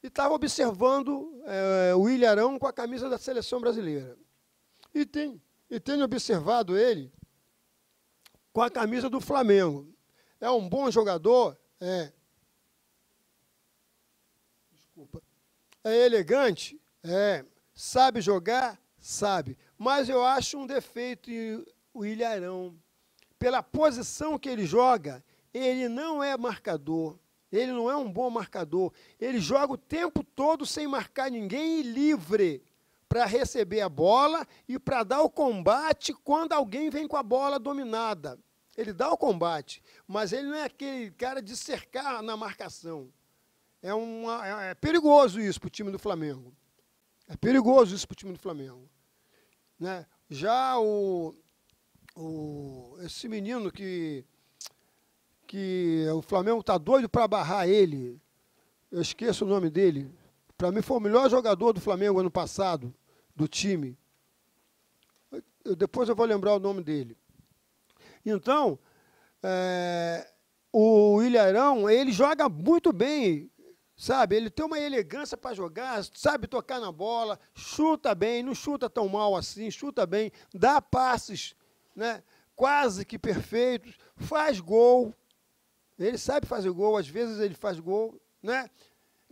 e estava observando o Ilharão com a camisa da seleção brasileira. E tenho observado ele com a camisa do Flamengo. É um bom jogador? Desculpa. É elegante? Sabe jogar? Sabe. Mas eu acho um defeito o Ilharão. Pela posição que ele joga, ele não é marcador. Ele não é um bom marcador. Ele joga o tempo todo sem marcar ninguém e livre para receber a bola e para dar o combate quando alguém vem com a bola dominada. Ele dá o combate, mas ele não é aquele cara de cercar na marcação. É perigoso isso para o time do Flamengo. É perigoso isso para o time do Flamengo. Né? Já esse menino que o Flamengo está doido para barrar ele, eu esqueço o nome dele, para mim foi o melhor jogador do Flamengo ano passado, do time. Depois eu vou lembrar o nome dele. Então, o Ilharão, ele joga muito bem, sabe? Ele tem uma elegância para jogar, sabe tocar na bola, chuta bem, não chuta tão mal assim, chuta bem, dá passes, né, quase que perfeitos, faz gol. Ele sabe fazer gol, às vezes ele faz gol, né?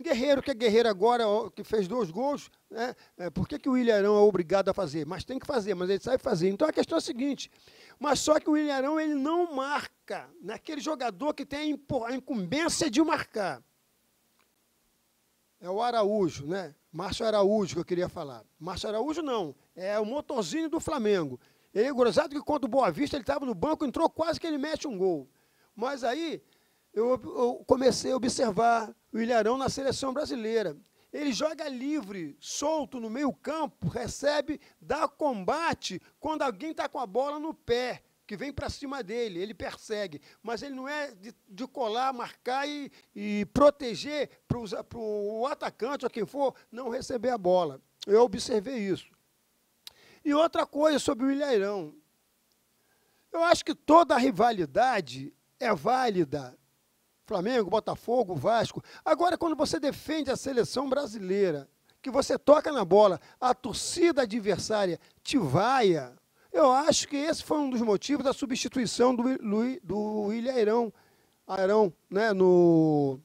Guerreiro, que é Guerreiro agora, que fez 2 gols, né? Por que o Willian Arão é obrigado a fazer? Mas tem que fazer, mas ele sabe fazer. Então a questão é a seguinte, mas só que o Willian Arão, ele não marca naquele jogador que tem a incumbência de marcar. É o Araújo, né? Márcio Araújo que eu queria falar. Márcio Araújo não, é o motorzinho do Flamengo. Ele é gozado que contra o Boa Vista ele estava no banco, entrou quase que ele mete um gol. Mas aí eu comecei a observar o Willian Arão na seleção brasileira. Ele joga livre, solto no meio campo, recebe, dá combate quando alguém está com a bola no pé, que vem para cima dele, ele persegue. Mas ele não é de colar, marcar e proteger para o atacante ou quem for não receber a bola. Eu observei isso. E outra coisa sobre o Willian Arão. Eu acho que toda a rivalidade é válida. Flamengo, Botafogo, Vasco. Agora, quando você defende a seleção brasileira, que você toca na bola, a torcida adversária te vaia, eu acho que esse foi um dos motivos da substituição do Willian Arão, né, no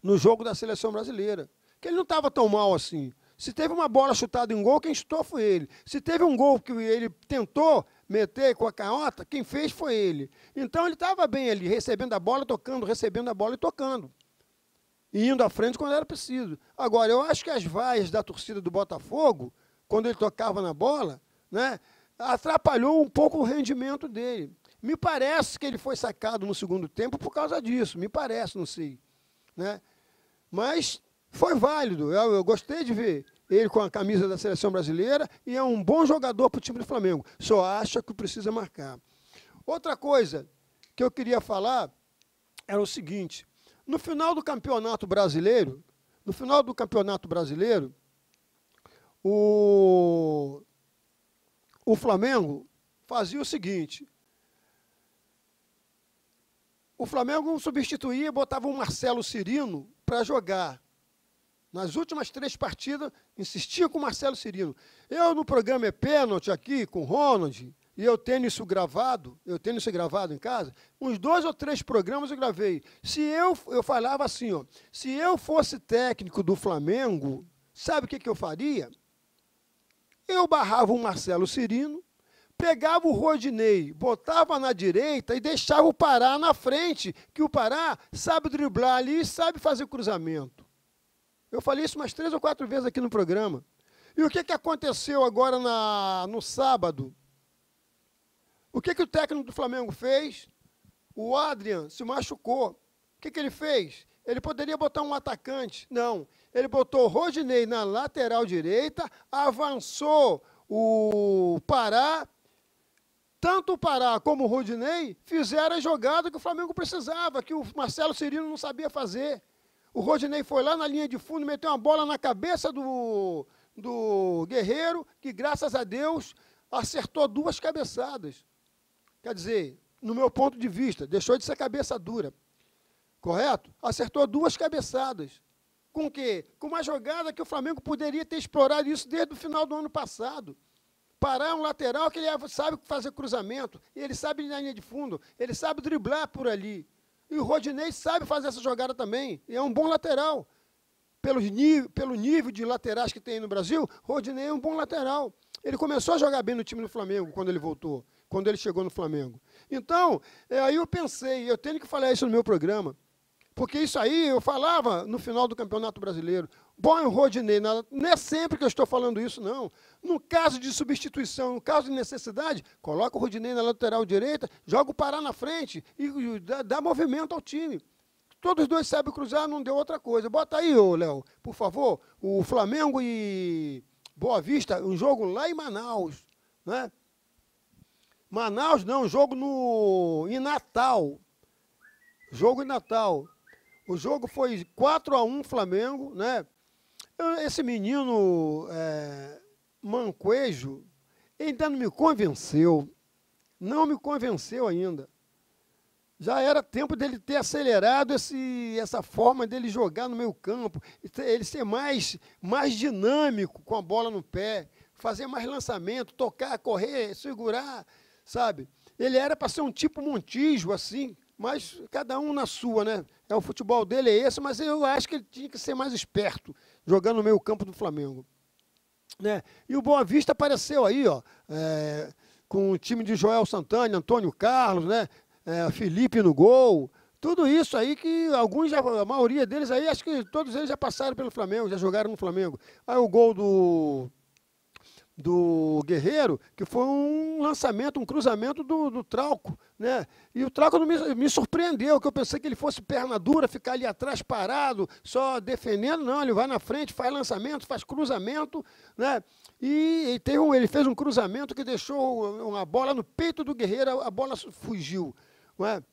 jogo da seleção brasileira. Que ele não estava tão mal assim. Se teve uma bola chutada em gol, quem chutou foi ele. Se teve um gol que ele tentou meter com a canhota, quem fez foi ele. Então ele estava bem ali, recebendo a bola, tocando, recebendo a bola e tocando. E indo à frente quando era preciso. Agora, eu acho que as vaias da torcida do Botafogo, quando ele tocava na bola, né, atrapalhou um pouco o rendimento dele. Me parece que ele foi sacado no segundo tempo por causa disso. Me parece, não sei. Né? Mas foi válido. Eu gostei de ver ele com a camisa da seleção brasileira e é um bom jogador para o time do Flamengo. Só acha que precisa marcar. Outra coisa que eu queria falar era o seguinte. No final do Campeonato Brasileiro, o Flamengo fazia o seguinte. O Flamengo substituía e botava o Marcelo Cirino para jogar. Nas últimas 3 partidas, insistia com o Marcelo Cirino. Eu, no programa É Pênalti, aqui, com o Ronald, e eu tenho isso gravado em casa, uns 2 ou 3 programas eu gravei. Eu falava assim, ó, se eu fosse técnico do Flamengo, sabe o que eu faria? Eu barrava o Marcelo Cirino, pegava o Rodinei, botava na direita e deixava o Pará na frente, que o Pará sabe driblar ali e sabe fazer cruzamento. Eu falei isso umas 3 ou 4 vezes aqui no programa. E o que aconteceu agora no sábado? O que o técnico do Flamengo fez? O Adrian se machucou. O que ele fez? Ele poderia botar um atacante. Não. Ele botou o Rodinei na lateral direita, avançou o Pará. Tanto o Pará como o Rodinei fizeram a jogada que o Flamengo precisava, que o Marcelo Cirino não sabia fazer. O Rodinei foi lá na linha de fundo, meteu uma bola na cabeça do Guerreiro, que, graças a Deus, acertou 2 cabeçadas. Quer dizer, no meu ponto de vista, deixou de ser cabeça dura. Correto? Acertou 2 cabeçadas. Com o quê? Com uma jogada que o Flamengo poderia ter explorado isso desde o final do ano passado. Pará é um lateral que ele sabe fazer cruzamento, ele sabe ir na linha de fundo, ele sabe driblar por ali. E o Rodinei sabe fazer essa jogada também. E é um bom lateral. Pelo nível de laterais que tem no Brasil, Rodinei é um bom lateral. Ele começou a jogar bem no time do Flamengo quando ele voltou, quando ele chegou no Flamengo. Então, aí eu pensei, eu tenho que falar isso no meu programa, porque isso aí eu falava no final do Campeonato Brasileiro. Bom, o Rodinei, não é sempre que eu estou falando isso, não. No caso de substituição, no caso de necessidade, coloca o Rodinei na lateral direita, joga o Pará na frente e dá movimento ao time. Todos os 2 sabem cruzar, não deu outra coisa. Bota aí, Léo, por favor, o Flamengo e Boa Vista, um jogo lá em Manaus. Né? Manaus não, um jogo em Natal. Jogo em Natal. O jogo foi 4-1 Flamengo, né? Esse menino Mancoejo ainda não me convenceu. Não me convenceu ainda. Já era tempo dele ter acelerado essa forma dele jogar no meio campo, ele ser mais dinâmico com a bola no pé, fazer mais lançamento, tocar, correr, segurar, sabe? Ele era para ser um tipo Montijo, assim, Mas cada um na sua, né? O futebol dele é esse, mas eu acho que ele tinha que ser mais esperto, jogando no meio campo do Flamengo. Né? E o Boa Vista apareceu aí, ó, com o time de Joel Santana, Antônio Carlos, né? Felipe no gol. Tudo isso aí que alguns, a maioria deles aí, acho que todos eles já passaram pelo Flamengo, já jogaram no Flamengo. Aí o gol do Guerreiro, que foi um lançamento, um cruzamento do Trauco, né? E o Trauco me surpreendeu, que eu pensei que ele fosse perna dura, ficar ali atrás parado, só defendendo. Não, ele vai na frente, faz lançamento, faz cruzamento, né? E ele fez um cruzamento que deixou uma bola no peito do Guerreiro, a bola fugiu, não é?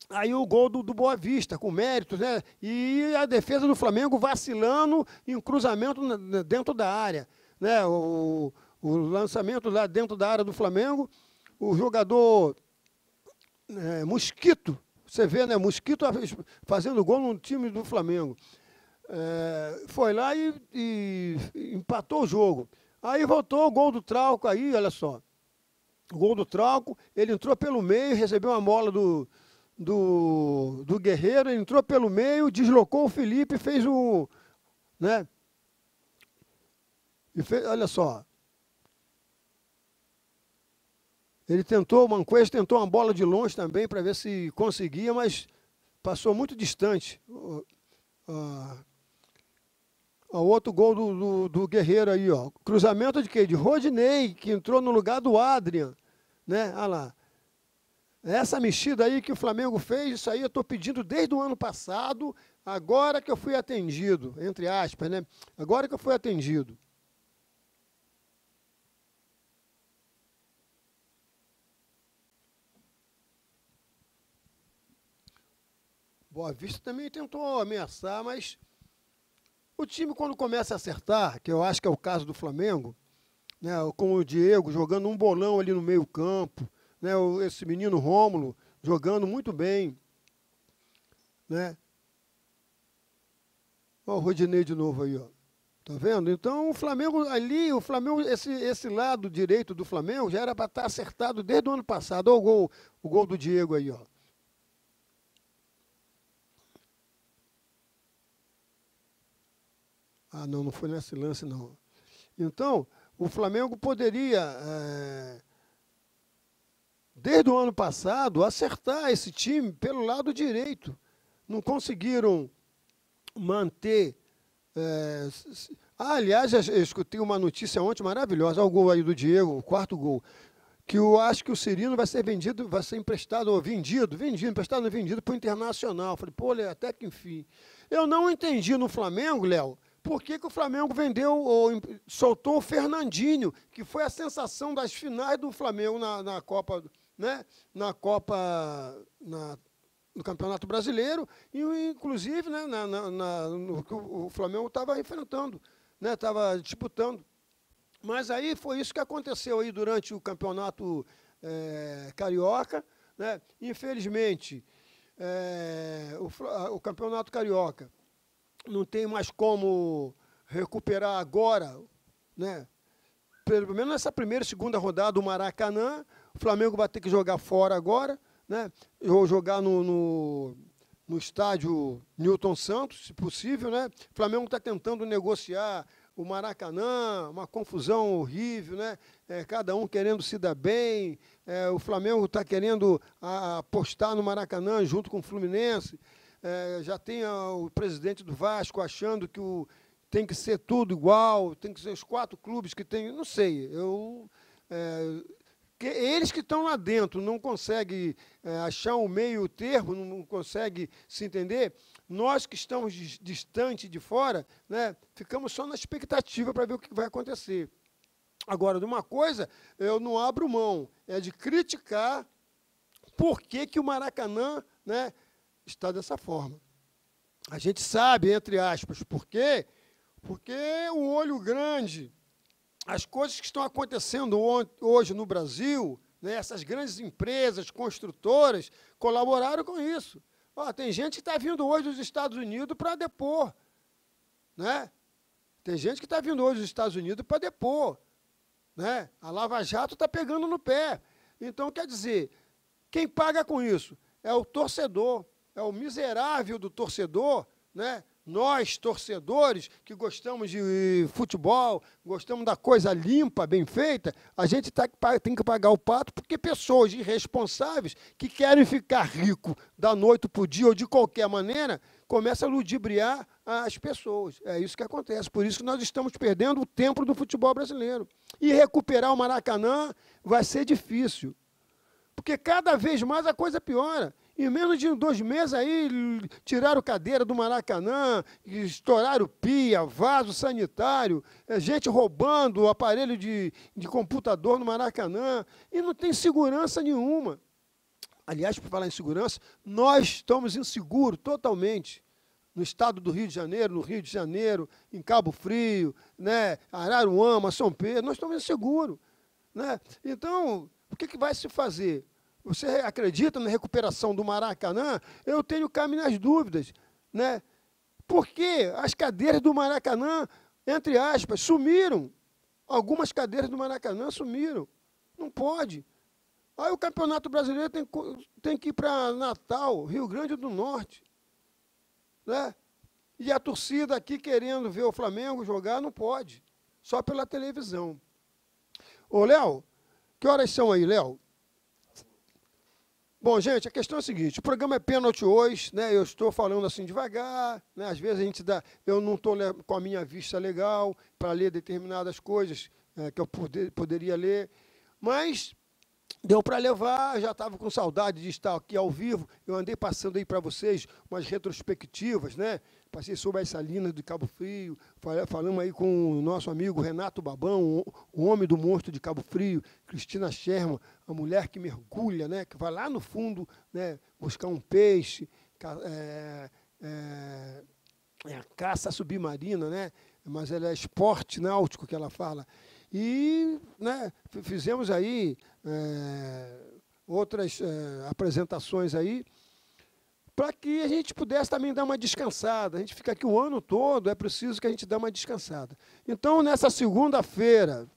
Aí o gol do Boa Vista, com méritos, né? E a defesa do Flamengo vacilando em um cruzamento dentro da área, né? O lançamento lá dentro da área do Flamengo, o jogador Mosquito, você vê, né? Mosquito fazendo gol no time do Flamengo. Foi lá e empatou o jogo. Aí voltou o gol do Trauco aí, olha só. O gol do Trauco, ele entrou pelo meio, recebeu uma bola do Guerreiro, ele entrou pelo meio, deslocou o Felipe, fez o... né? E fez, olha só. Ele tentou, o Manquez tentou uma bola de longe também para ver se conseguia, mas passou muito distante. O outro gol do Guerreiro aí, ó. Cruzamento de quê? De Rodinei, que entrou no lugar do Adrian, né? Olha lá. Essa mexida aí que o Flamengo fez, isso aí eu estou pedindo desde o ano passado, agora que eu fui atendido, entre aspas, né? Agora que eu fui atendido. Boa Vista também tentou ameaçar, mas o time, quando começa a acertar, que eu acho que é o caso do Flamengo, né, com o Diego jogando um bolão ali no meio campo, né, esse menino Rômulo jogando muito bem, né? Olha o Rodinei de novo aí, ó. Tá vendo? Então o Flamengo ali, esse lado direito do Flamengo já era para estar acertado desde o ano passado. Olha o gol do Diego aí, ó. Ah, não foi nesse lance, não. Então, o Flamengo poderia, desde o ano passado, acertar esse time pelo lado direito. Não conseguiram manter... aliás, eu escutei uma notícia ontem maravilhosa. Olha o gol aí do Diego, o quarto gol. Que eu acho que o Cirino vai ser vendido, vai ser emprestado, ou vendido para o Internacional. Falei, pô, Léo, até que enfim. Eu não entendi no Flamengo, Léo, por que o Flamengo soltou o Fernandinho, que foi a sensação das finais do Flamengo na Copa, né? No Campeonato Brasileiro, e inclusive, né, no que o Flamengo estava enfrentando, né, estava disputando. Mas aí foi isso que aconteceu aí durante o Campeonato Carioca, né? Infelizmente, o Campeonato Carioca não tem mais como recuperar agora, né? Pelo menos nessa primeira e segunda rodada do Maracanã, o Flamengo vai ter que jogar fora agora, né? Ou jogar no estádio Newton Santos, se possível, né? O Flamengo está tentando negociar o Maracanã, uma confusão horrível, né? Cada um querendo se dar bem, o Flamengo está querendo apostar no Maracanã junto com o Fluminense, já tem o presidente do Vasco achando que tem que ser tudo igual, tem que ser os 4 clubes que tem, não sei, eles que estão lá dentro não conseguem achar um meio termo, não conseguem se entender. Nós que estamos distante de fora, né, ficamos só na expectativa para ver o que vai acontecer. Agora, de uma coisa, eu não abro mão, é de criticar por que o Maracanã, né, está dessa forma. A gente sabe, entre aspas, por quê? Porque o olho grande, as coisas que estão acontecendo hoje no Brasil, né, essas grandes empresas construtoras colaboraram com isso. Tem gente que está vindo hoje dos Estados Unidos para depor, né? Tem gente que está vindo hoje dos Estados Unidos para depor, né? A Lava Jato está pegando no pé. Então, quer dizer, quem paga com isso? é o torcedor, é o miserável do torcedor, né? Nós, torcedores, que gostamos de futebol, gostamos da coisa limpa, bem feita, a gente tem que pagar o pato porque pessoas irresponsáveis que querem ficar rico da noite para o dia ou de qualquer maneira, começam a ludibriar as pessoas. É isso que acontece. Por isso que nós estamos perdendo o tempo do futebol brasileiro. E recuperar o Maracanã vai ser difícil. Porque cada vez mais a coisa piora. Em menos de 2 meses aí, tiraram cadeira do Maracanã, estouraram pia, vaso sanitário, gente roubando o aparelho de computador no Maracanã, e não tem segurança nenhuma. Aliás, por falar em segurança, nós estamos inseguros totalmente. No estado do Rio de Janeiro, no Rio de Janeiro, em Cabo Frio, né, Araruama, São Pedro, nós estamos inseguros. Né? Então, o que vai se fazer? Você acredita na recuperação do Maracanã? Eu tenho cá minhas dúvidas. Né? Porque as cadeiras do Maracanã, entre aspas, sumiram. Algumas cadeiras do Maracanã sumiram. Não pode. Aí o Campeonato Brasileiro tem que ir para Natal, Rio Grande do Norte. Né? E a torcida aqui querendo ver o Flamengo jogar, não pode. Só pela televisão. Ô, Léo, que horas são aí, Léo? Bom, gente, a questão é a seguinte, o programa é pênalti hoje, né? Eu estou falando assim devagar, né? Às vezes eu não estou com a minha vista legal para ler determinadas coisas que eu poderia ler, mas deu para levar, já estava com saudade de estar aqui ao vivo, eu andei passando aí para vocês umas retrospectivas, né? Passei sobre as salinas de Cabo Frio, falamos aí com o nosso amigo Renato Babão, o homem do monstro de Cabo Frio, Cristina Sherman, a mulher que mergulha, né? Que vai lá no fundo, né? Buscar um peixe, a caça submarina, né? Mas ela é esporte náutico que ela fala. E, né, fizemos aí outras apresentações aí, para que a gente pudesse também dar uma descansada. A gente fica aqui o ano todo, é preciso que a gente dê uma descansada. Então, nessa segunda-feira,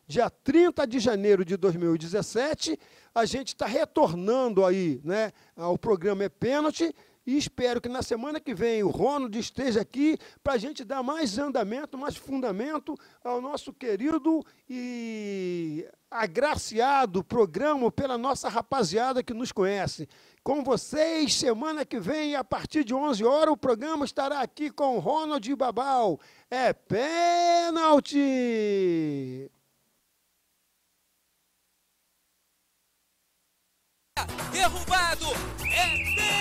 dia 30 de janeiro de 2017, a gente está retornando aí, né, ao programa É Pênalti, e espero que na semana que vem o Ronald esteja aqui para a gente dar mais andamento, mais fundamento ao nosso querido e agraciado programa pela nossa rapaziada que nos conhece. Com vocês, semana que vem, a partir de 11 horas, o programa estará aqui com Ronald e Babal. É pênalti! Derrubado! É pênalti!